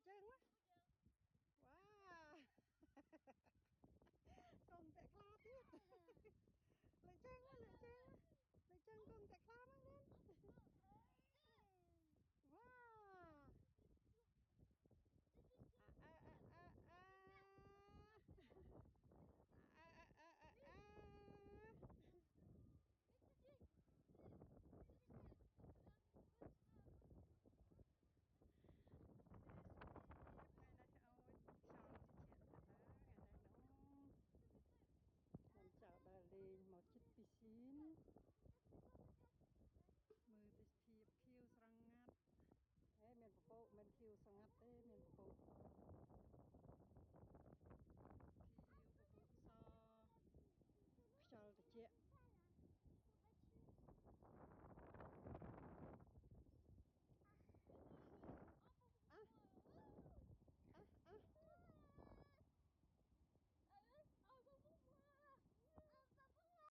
chân quá. Wow. Còn tẹt la tiếp. Lại chân quá, lại chân quá. Lại chân còn tẹt la mang lên. Wow. À, à, à, à, à. À, à, à, à, à. Tiếp ngày nay ôi sao chị chuyện thật đó ngày nay nó mình chợ Đà Lạt một chiếc piscine mười tiệp thiệp kêu sang ngắt ê miền bộ miền kêu sang ngắt ê miền bộ kêu bộ so cho chị